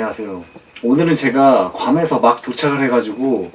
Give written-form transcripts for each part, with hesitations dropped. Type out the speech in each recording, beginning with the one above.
안녕하세요. 오늘은 제가 괌에서 막 도착을 해가지고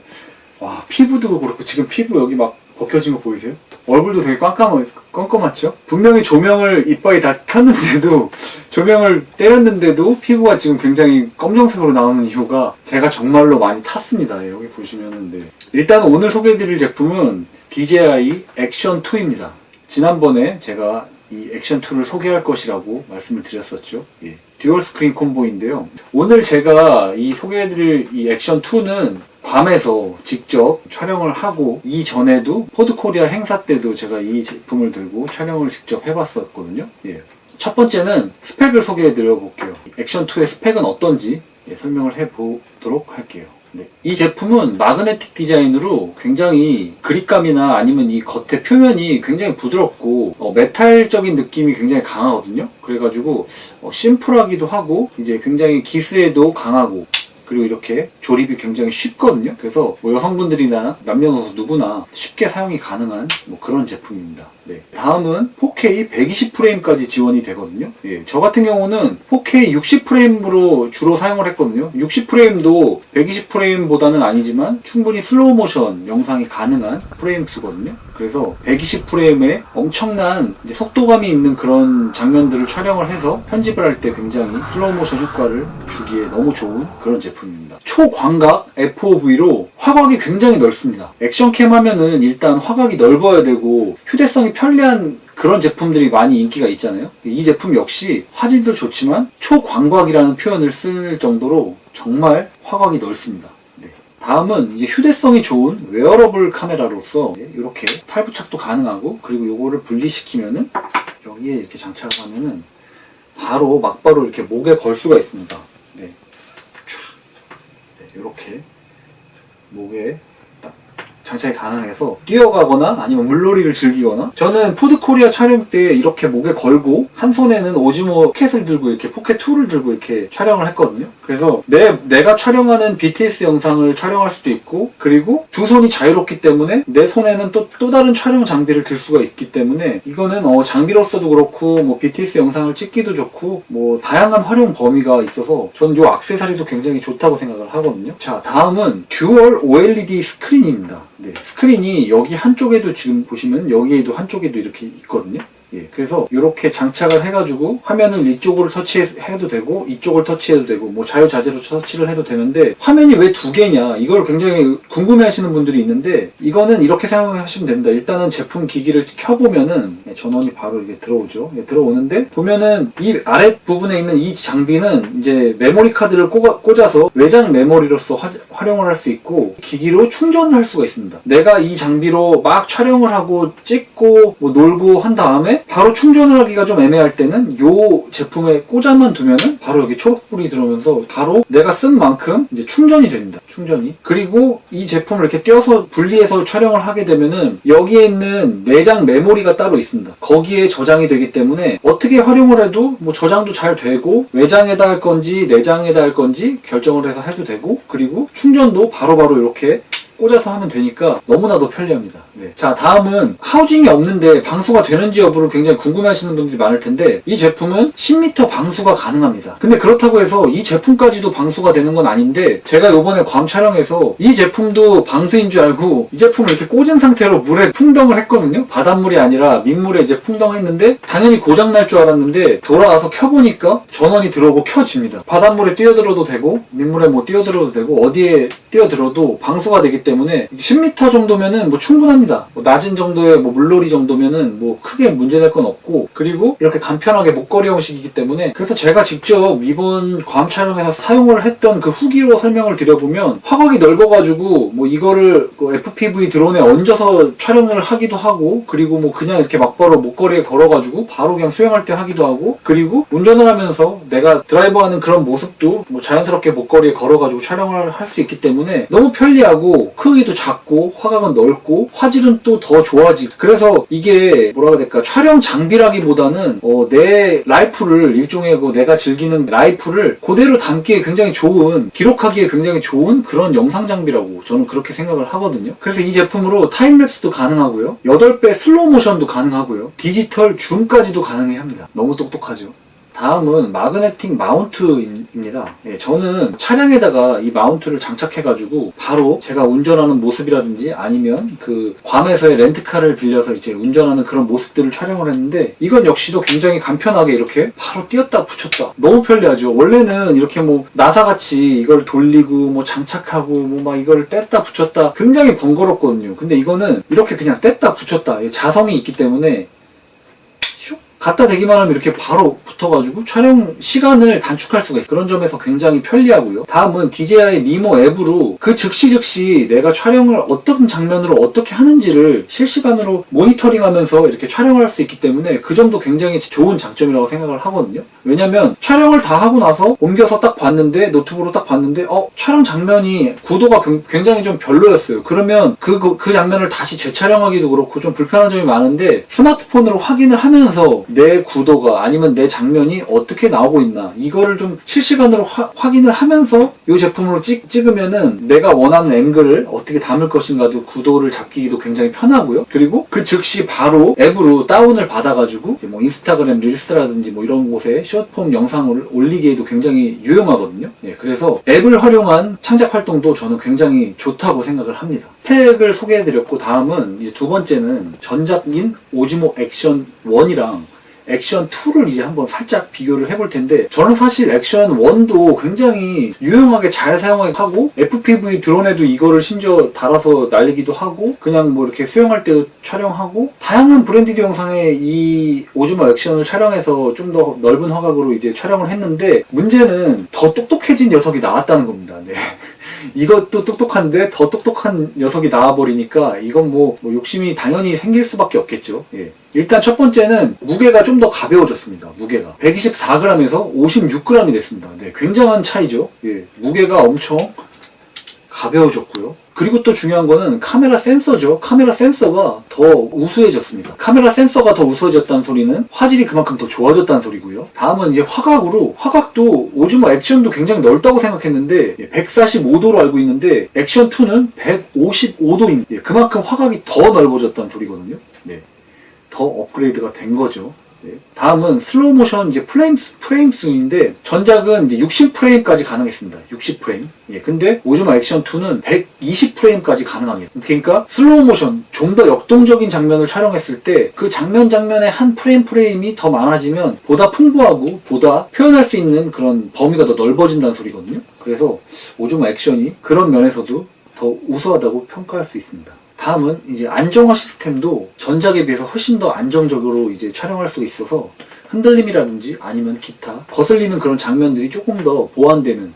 와, 피부도 그렇고 지금 피부 여기 막 벗겨진 거 보이세요? 얼굴도 되게 껌껌하죠? 분명히 조명을 이빨이 다 켰는데도 조명을 때렸는데도 피부가 지금 굉장히 검정색으로 나오는 이유가 제가 정말로 많이 탔습니다. 여기 보시면은 네. 일단 오늘 소개해드릴 제품은 DJI 액션 2입니다. 지난번에 제가 이 액션 2를 소개할 것이라고 말씀을 드렸었죠. 예. 듀얼 스크린 콤보인데요. 오늘 제가 이 소개해드릴 이 액션 2는 괌에서 직접 촬영을 하고, 이전에도 포드코리아 행사 때도 제가 이 제품을 들고 촬영을 직접 해봤었거든요. 예. 첫 번째는 스펙을 소개해드려 볼게요. 액션 2의 스펙은 어떤지 설명을 해보도록 할게요. 네. 이 제품은 마그네틱 디자인으로 굉장히 그립감이나 아니면 이 겉의 표면이 굉장히 부드럽고 메탈적인 느낌이 굉장히 강하거든요. 그래가지고 심플하기도 하고 이제 굉장히 기스에도 강하고, 그리고 이렇게 조립이 굉장히 쉽거든요. 그래서 뭐 여성분들이나 남녀노소 누구나 쉽게 사용이 가능한 그런 제품입니다. 네. 다음은 4K 120프레임까지 지원이 되거든요. 예, 저 같은 경우는 4K 60프레임으로 주로 사용을 했거든요. 60프레임도 120프레임보다는 아니지만 충분히 슬로우 모션 영상이 가능한 프레임 수거든요. 그래서 120프레임에 엄청난 이제 속도감이 있는 그런 장면들을 촬영을 해서 편집을 할 때 굉장히 슬로우 모션 효과를 주기에 너무 좋은 그런 제품입니다. 초광각 FOV로 화각이 굉장히 넓습니다. 액션캠 하면은 일단 화각이 넓어야 되고 휴대성이 편리한 그런 제품들이 많이 인기가 있잖아요. 이 제품 역시 화질도 좋지만 초광각이라는 표현을 쓸 정도로 정말 화각이 넓습니다. 네. 다음은 이제 휴대성이 좋은 웨어러블 카메라로서 이렇게 탈부착도 가능하고, 그리고 요거를 분리시키면은 여기에 이렇게 장착을 하면은 바로 막바로 이렇게 목에 걸 수가 있습니다. 네. 네, 이렇게 목에 딱 장착이 가능해서 뛰어가거나 아니면 물놀이를 즐기거나, 저는 포드코리아 촬영 때 이렇게 목에 걸고 한 손에는 오즈모 포켓을 들고 이렇게 포켓 2를 들고 이렇게 촬영을 했거든요. 그래서 내가 촬영하는 BTS 영상을 촬영할 수도 있고, 그리고 두 손이 자유롭기 때문에 내 손에는 또 다른 촬영 장비를 들 수가 있기 때문에 이거는 장비로서도 그렇고 BTS 영상을 찍기도 좋고 다양한 활용 범위가 있어서 전 이 액세서리도 굉장히 좋다고 생각을 하거든요. 자, 다음은 듀얼 OLED 스크린입니다. 네, 스크린이 여기 한쪽에도 지금 보시면 여기에도 한쪽에도 이렇게 있거든요. 예, 그래서 이렇게 장착을 해가지고 화면을 이쪽으로 터치해도 되고 이쪽을 터치해도 되고 자유자재로 터치를 해도 되는데, 화면이 왜 두 개냐, 이걸 굉장히 궁금해 하시는 분들이 있는데 이거는 이렇게 생각하시면 됩니다. 일단은 제품 기기를 켜보면은 전원이 바로 이렇게 들어오죠. 예, 들어오는데 보면은 이 아랫부분에 있는 이 장비는 이제 메모리 카드를 꽂아서 외장 메모리로서 활용을 할 수 있고, 기기로 충전을 할 수가 있습니다. 내가 이 장비로 막 촬영을 하고 찍고 놀고 한 다음에 바로 충전을 하기가 좀 애매할 때는 이 제품에 꽂아만 두면은 바로 여기 초록불이 들어오면서 바로 내가 쓴 만큼 이제 충전이 됩니다. 충전이. 그리고 이 제품을 이렇게 떼어서 분리해서 촬영을 하게 되면은 여기에 있는 내장 메모리가 따로 있습니다. 거기에 저장이 되기 때문에 어떻게 활용을 해도 저장도 잘 되고, 외장에다 할 건지 내장에다 할 건지 결정을 해서 해도 되고, 그리고 충전도 바로바로 이렇게 꽂아서 하면 되니까 너무나도 편리합니다. 네. 자, 다음은 하우징이 없는데 방수가 되는지 여부를 굉장히 궁금해하시는 분들이 많을 텐데, 이 제품은 10m 방수가 가능합니다. 근데 그렇다고 해서 이 제품까지도 방수가 되는 건 아닌데, 제가 이번에 괌 촬영에서 이 제품도 방수인 줄 알고 이 제품을 이렇게 꽂은 상태로 물에 풍덩을 했거든요. 바닷물이 아니라 민물에 이제 풍덩했는데 당연히 고장날 줄 알았는데 돌아와서 켜보니까 전원이 들어오고 켜집니다. 바닷물에 뛰어들어도 되고 민물에 뛰어들어도 되고 어디에 뛰어들어도 방수가 되기 때문에 10m 정도면은 충분합니다. 낮은 정도의 물놀이 정도면은 크게 문제될 건 없고, 그리고 이렇게 간편하게 목걸이 형식이기 때문에, 그래서 제가 직접 이번 괌 촬영에서 사용을 했던 그 후기로 설명을 드려보면 화각이 넓어가지고 이거를 FPV 드론에 얹어서 촬영을 하기도 하고, 그리고 그냥 이렇게 막바로 목걸이에 걸어가지고 바로 그냥 수영할 때 하기도 하고, 그리고 운전을 하면서 내가 드라이브하는 그런 모습도 자연스럽게 목걸이에 걸어가지고 촬영을 할 수 있기 때문에 너무 편리하고, 크기도 작고 화각은 넓고 화질은 또 더 좋아지고, 그래서 이게 뭐라고 해야 될까, 촬영 장비라기보다는 내 라이프를, 일종의 내가 즐기는 라이프를 그대로 담기에 굉장히 좋은, 기록하기에 굉장히 좋은 그런 영상 장비라고 저는 그렇게 생각을 하거든요. 그래서 이 제품으로 타임랩스도 가능하고요, 8배 슬로우 모션도 가능하고요, 디지털 줌까지도 가능해 합니다. 너무 똑똑하죠. 다음은 마그네틱 마운트입니다. 예, 저는 차량에다가 이 마운트를 장착해가지고 바로 제가 운전하는 모습이라든지 아니면 그 괌에서의 렌트카를 빌려서 이제 운전하는 그런 모습들을 촬영을 했는데, 이건 역시도 굉장히 간편하게 이렇게 바로 띄었다 붙였다 너무 편리하죠. 원래는 이렇게 뭐 나사같이 이걸 돌리고 뭐 장착하고 뭐 막 이걸 뗐다 붙였다 굉장히 번거롭거든요. 근데 이거는 이렇게 그냥 뗐다 붙였다 자성이 있기 때문에 슉 갖다 대기만 하면 이렇게 바로 붙어가지고 촬영 시간을 단축할 수가 있어요. 그런 점에서 굉장히 편리하고요. 다음은 DJI 미모 앱으로 그 즉시 내가 촬영을 어떤 장면으로 어떻게 하는지를 실시간으로 모니터링하면서 이렇게 촬영을 할 수 있기 때문에 그 점도 굉장히 좋은 장점이라고 생각을 하거든요. 왜냐면 촬영을 다 하고 나서 옮겨서 딱 봤는데, 노트북으로 딱 봤는데 촬영 장면이 구도가 굉장히 좀 별로였어요. 그러면 그 장면을 다시 재촬영하기도 그렇고 좀 불편한 점이 많은데, 스마트폰으로 확인을 하면서 내 구도가 아니면 내 장면이 어떻게 나오고 있나 이거를 좀 실시간으로 확인을 하면서 이 제품으로 찍으면은 내가 원하는 앵글을 어떻게 담을 것인가도 구도를 잡기도 굉장히 편하고요. 그리고 그 즉시 바로 앱으로 다운을 받아가지고 이제 뭐 인스타그램 릴스라든지 뭐 이런 곳에 숏폼 영상을 올리기에도 굉장히 유용하거든요. 예, 그래서 앱을 활용한 창작 활동도 저는 굉장히 좋다고 생각을 합니다. 스펙을 소개해드렸고, 다음은 이제 두 번째는 전작인 오즈모 액션 1이랑 액션 2를 이제 한번 살짝 비교를 해볼 텐데, 저는 사실 액션 1도 굉장히 유용하게 잘 사용하고 FPV 드론에도 이거를 심지어 달아서 날리기도 하고 그냥 뭐 이렇게 수영할 때도 촬영하고 다양한 브랜디드 영상에 이 오즈모 액션을 촬영해서 좀 더 넓은 화각으로 이제 촬영을 했는데, 문제는 더 똑똑해진 녀석이 나왔다는 겁니다. 네. 이것도 똑똑한데 더 똑똑한 녀석이 나와버리니까 이건 뭐 욕심이 당연히 생길 수밖에 없겠죠. 예. 일단 첫 번째는 무게가 좀 더 가벼워졌습니다. 무게가 124g에서 56g이 됐습니다. 네, 굉장한 차이죠. 예. 무게가 엄청 가벼워졌고요. 그리고 또 중요한 거는 카메라 센서죠. 카메라 센서가 더 우수해졌습니다. 카메라 센서가 더 우수해졌다는 소리는 화질이 그만큼 더 좋아졌다는 소리고요. 다음은 이제 화각도 오즈모 액션도 굉장히 넓다고 생각했는데 145도로 알고 있는데 액션2는 155도입니다. 그만큼 화각이 더 넓어졌다는 소리거든요. 네, 더 업그레이드가 된 거죠. 네. 다음은 슬로우 모션 이제 프레임 수인데, 전작은 이제 60프레임까지 가능했습니다. 60프레임. 예, 근데 오즈모 액션 2는 120프레임까지 가능합니다. 그러니까 슬로우 모션, 좀 더 역동적인 장면을 촬영했을 때 그 장면의 한 프레임이 더 많아지면 보다 풍부하고 보다 표현할 수 있는 그런 범위가 더 넓어진다는 소리거든요. 그래서 오즈모 액션이 그런 면에서도 더 우수하다고 평가할 수 있습니다. 다음은 이제 안정화 시스템도 전작에 비해서 훨씬 더 안정적으로 이제 촬영할 수 있어서 흔들림이라든지 아니면 기타 거슬리는 그런 장면들이 조금 더 보완되는,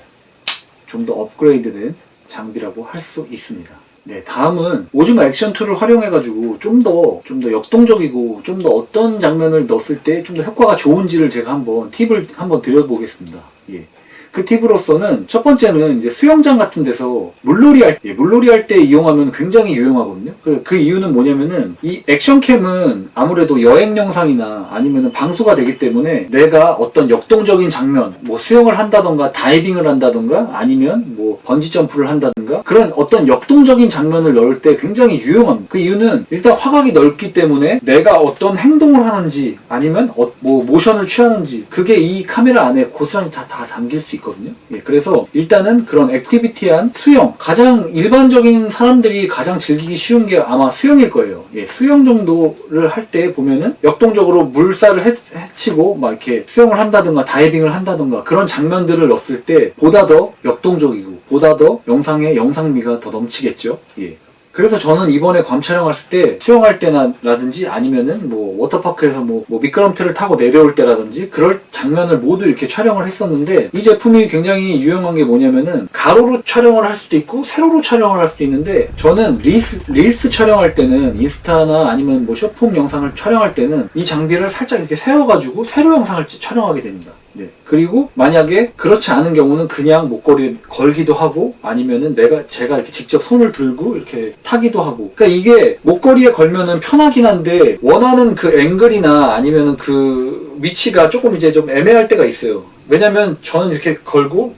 좀 더 업그레이드된 장비라고 할 수 있습니다. 네, 다음은 오즈모 액션 2를 활용해가지고 좀 더 역동적이고 좀 더 어떤 장면을 넣었을 때 좀 더 효과가 좋은지를 제가 팁을 한번 드려보겠습니다. 예. 그 팁으로서는 첫 번째는 이제 수영장 같은 데서 물놀이 할 때 이용하면 굉장히 유용하거든요. 그 이유는 뭐냐면은 이 액션캠은 아무래도 여행 영상이나 아니면은 방수가 되기 때문에 내가 어떤 역동적인 장면, 뭐 수영을 한다던가 다이빙을 한다던가 아니면 뭐 번지 점프를 한다던가 그런 어떤 역동적인 장면을 넣을 때 굉장히 유용합니다. 그 이유는 일단 화각이 넓기 때문에 내가 어떤 행동을 하는지 아니면 뭐 모션을 취하는지 그게 이 카메라 안에 고스란히 다 담길 수 있거든요. 예, 그래서 일단은 그런 액티비티한 수영, 가장 일반적인 사람들이 가장 즐기기 쉬운 게 아마 수영일 거예요. 예, 수영 정도를 할 때 보면은 역동적으로 물살을 헤치고 막 이렇게 수영을 한다든가 다이빙을 한다든가 그런 장면들을 넣었을 때 보다 더 역동적이고 보다 더 영상미가 더 넘치겠죠. 예. 그래서 저는 이번에 괌 촬영했을 때 수영할 때라든지 아니면은 뭐 워터파크에서 뭐 미끄럼틀을 타고 내려올 때라든지 그럴 장면을 모두 이렇게 촬영을 했었는데, 이 제품이 굉장히 유용한 게 뭐냐면은 가로로 촬영을 할 수도 있고 세로로 촬영을 할 수도 있는데, 저는 릴스 촬영할 때는 인스타나 아니면 뭐 숏폼 영상을 촬영할 때는 이 장비를 살짝 이렇게 세워가지고 세로 영상을 촬영하게 됩니다. 네. 그리고 만약에 그렇지 않은 경우는 그냥 목걸이에 걸기도 하고 아니면은 제가 이렇게 직접 손을 들고 이렇게 타기도 하고, 그러니까 이게 목걸이에 걸면은 편하긴 한데 원하는 그 앵글이나 아니면은 그 위치가 조금 이제 좀 애매할 때가 있어요. 왜냐면 저는 이렇게 걸고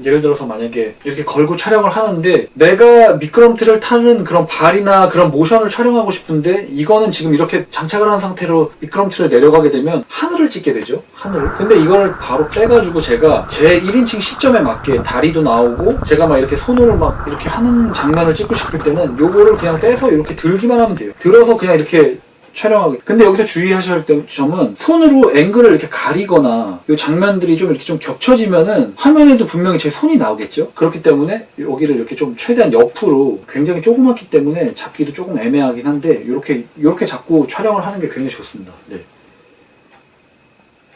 예를 들어서 만약에 이렇게 걸고 촬영을 하는데 내가 미끄럼틀을 타는 그런 발이나 그런 모션을 촬영하고 싶은데 이거는 지금 이렇게 장착을 한 상태로 미끄럼틀을 내려가게 되면 하늘을 찍게 되죠. 하늘을. 근데 이걸 바로 빼가지고 제가 제 1인칭 시점에 맞게 다리도 나오고 제가 막 이렇게 손으로 막 이렇게 하는 장면을 찍고 싶을 때는 요거를 그냥 떼서 이렇게 들기만 하면 돼요. 들어서 그냥 이렇게 촬영하게. 근데 여기서 주의하셔야 될 점은 손으로 앵글을 이렇게 가리거나 이 장면들이 좀 이렇게 좀 겹쳐지면은 화면에도 분명히 제 손이 나오겠죠. 그렇기 때문에 여기를 이렇게 좀 최대한 옆으로 굉장히 조그맣기 때문에 잡기도 조금 애매하긴 한데 이렇게 잡고 촬영을 하는 게 굉장히 좋습니다. 네.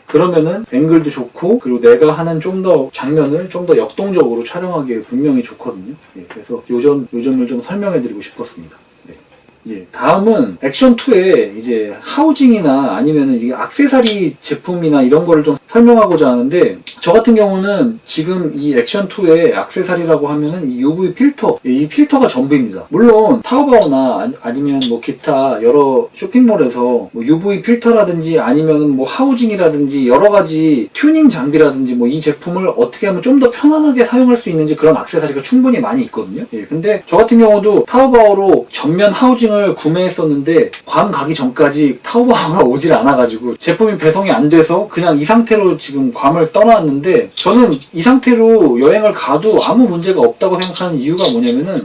그러면은 앵글도 좋고 그리고 내가 하는 좀 더 장면을 좀 더 역동적으로 촬영하기에 분명히 좋거든요. 예, 그래서 요 점을 좀 설명해 드리고 싶었습니다. 예, 다음은 액션2에 이제 하우징이나 아니면은 이게 액세서리 제품이나 이런 거를 좀 설명하고자 하는데, 저 같은 경우는 지금 이 액션2의 액세서리라고 하면은 이 UV 필터, 이 필터가 전부입니다. 물론 타오바오나 아니면 뭐 기타 여러 쇼핑몰에서 뭐 UV 필터라든지 아니면은 뭐 하우징이라든지 여러 가지 튜닝 장비라든지 뭐 이 제품을 어떻게 하면 좀 더 편안하게 사용할 수 있는지 그런 액세서리가 충분히 많이 있거든요. 예, 근데 저 같은 경우도 타오바오로 전면 하우징을 구매했었는데 괌 가기 전까지 타오바오가 오질 않아가지고 제품이 배송이 안 돼서 그냥 이 상태로 지금 괌을 떠나왔는데, 저는 이 상태로 여행을 가도 아무 문제가 없다고 생각하는 이유가 뭐냐면은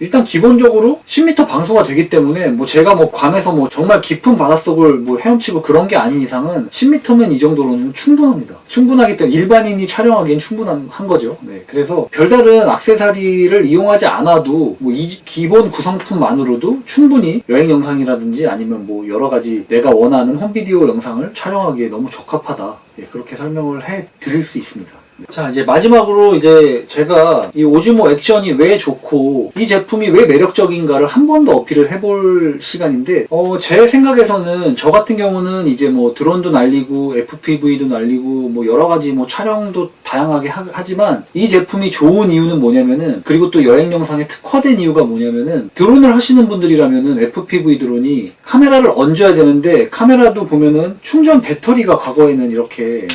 일단 기본적으로 10m 방수가 되기 때문에 뭐 제가 뭐 괌에서 뭐 정말 깊은 바닷속을 뭐 헤엄치고 그런 게 아닌 이상은 10m면 이 정도로는 충분합니다. 충분하기 때문에 일반인이 촬영하기엔 충분한 거죠. 네, 그래서 별다른 액세서리를 이용하지 않아도 뭐 이 기본 구성품만으로도 충분히 여행 영상이라든지 아니면 뭐 여러 가지 내가 원하는 홈비디오 영상을 촬영하기에 너무 적합하다. 네, 그렇게 설명을 해 드릴 수 있습니다. 자, 이제 마지막으로 이제 제가 이 오즈모 액션이 왜 좋고 이 제품이 왜 매력적인가를 한 번 더 어필을 해볼 시간인데, 제 생각에서는 저 같은 경우는 이제 뭐 드론도 날리고 FPV도 날리고 뭐 여러 가지 뭐 촬영도 다양하게 하지만 이 제품이 좋은 이유는 뭐냐면은, 그리고 또 여행 영상에 특화된 이유가 뭐냐면은, 드론을 하시는 분들이라면은 FPV 드론이 카메라를 얹어야 되는데 카메라도 보면은 충전 배터리가 과거에는 이렇게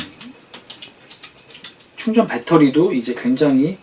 충전 배터리도 이제 굉장히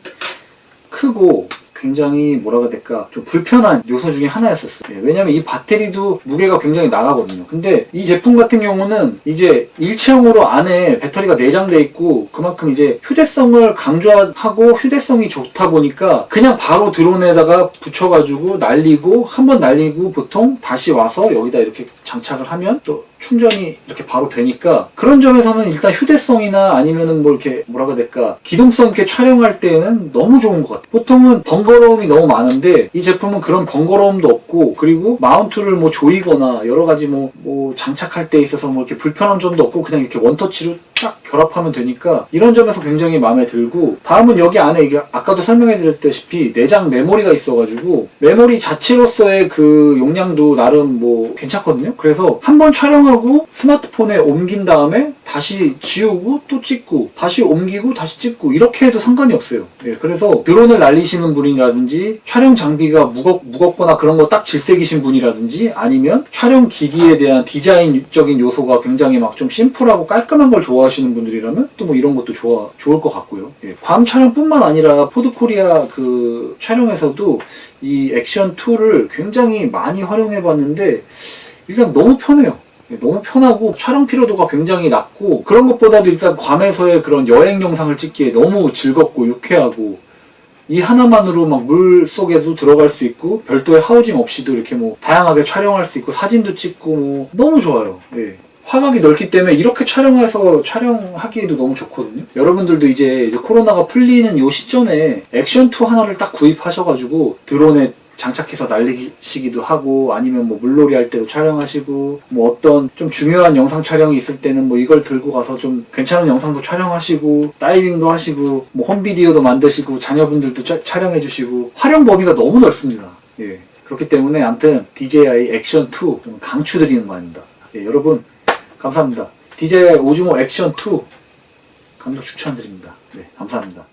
크고 굉장히 뭐라고 해야 될까, 좀 불편한 요소 중에 하나였었어요. 예, 왜냐면 이 배터리도 무게가 굉장히 나가거든요. 근데 이 제품 같은 경우는 이제 일체형으로 안에 배터리가 내장돼 있고 그만큼 이제 휴대성을 강조하고 휴대성이 좋다 보니까 그냥 바로 드론에다가 붙여가지고 날리고, 한번 날리고 보통 다시 와서 여기다 이렇게 장착을 하면 또 충전이 이렇게 바로 되니까, 그런 점에서는 일단 휴대성이나 아니면은 뭐 이렇게 뭐라고 해야 될까, 기동성 있게 촬영할 때는 너무 좋은 것 같아요. 보통은 번거로움이 너무 많은데 이 제품은 그런 번거로움도 없고, 그리고 마운트를 뭐 조이거나 여러 가지 뭐 장착할 때 있어서 뭐 이렇게 불편한 점도 없고 그냥 이렇게 원터치로 딱 결합하면 되니까 이런 점에서 굉장히 마음에 들고, 다음은 여기 안에 이게 아까도 설명해 드렸다시피 내장 메모리가 있어가지고 메모리 자체로서의 그 용량도 나름 뭐 괜찮거든요. 그래서 한번 촬영하고 스마트폰에 옮긴 다음에 다시 지우고 또 찍고 다시 옮기고 다시 찍고 이렇게 해도 상관이 없어요. 예, 그래서 드론을 날리시는 분이라든지 촬영 장비가 무겁거나 그런 거 딱 질색이신 분이라든지 아니면 촬영 기기에 대한 디자인적인 요소가 굉장히 막 좀 심플하고 깔끔한 걸 좋아하시는 분들이라면 또 뭐 이런 것도 좋을 것 같고요. 예, 괌 촬영뿐만 아니라 포드코리아 그 촬영에서도 이 액션2를 굉장히 많이 활용해 봤는데 일단 너무 편해요. 너무 편하고 촬영 피로도가 굉장히 낮고, 그런 것보다도 일단 괌에서의 그런 여행 영상을 찍기에 너무 즐겁고 유쾌하고, 이 하나만으로 막 물 속에도 들어갈 수 있고 별도의 하우징 없이도 이렇게 뭐 다양하게 촬영할 수 있고 사진도 찍고 뭐 너무 좋아요. 예. 화각이 넓기 때문에 이렇게 촬영하기에도 너무 좋거든요. 여러분들도 이제 코로나가 풀리는 이 시점에 액션2 하나를 딱 구입하셔가지고 드론에 장착해서 날리시기도 하고, 아니면 뭐 물놀이 할 때도 촬영하시고, 뭐 어떤 좀 중요한 영상 촬영이 있을 때는 뭐 이걸 들고 가서 좀 괜찮은 영상도 촬영하시고, 다이빙도 하시고, 뭐 홈비디오도 만드시고, 자녀분들도 촬영해 주시고, 활용 범위가 너무 넓습니다. 예. 그렇기 때문에 아무튼 DJI 액션2 좀 강추드리는 바입니다. 예, 여러분 감사합니다. DJI 오즈모 액션2 강력 추천드립니다. 네, 감사합니다.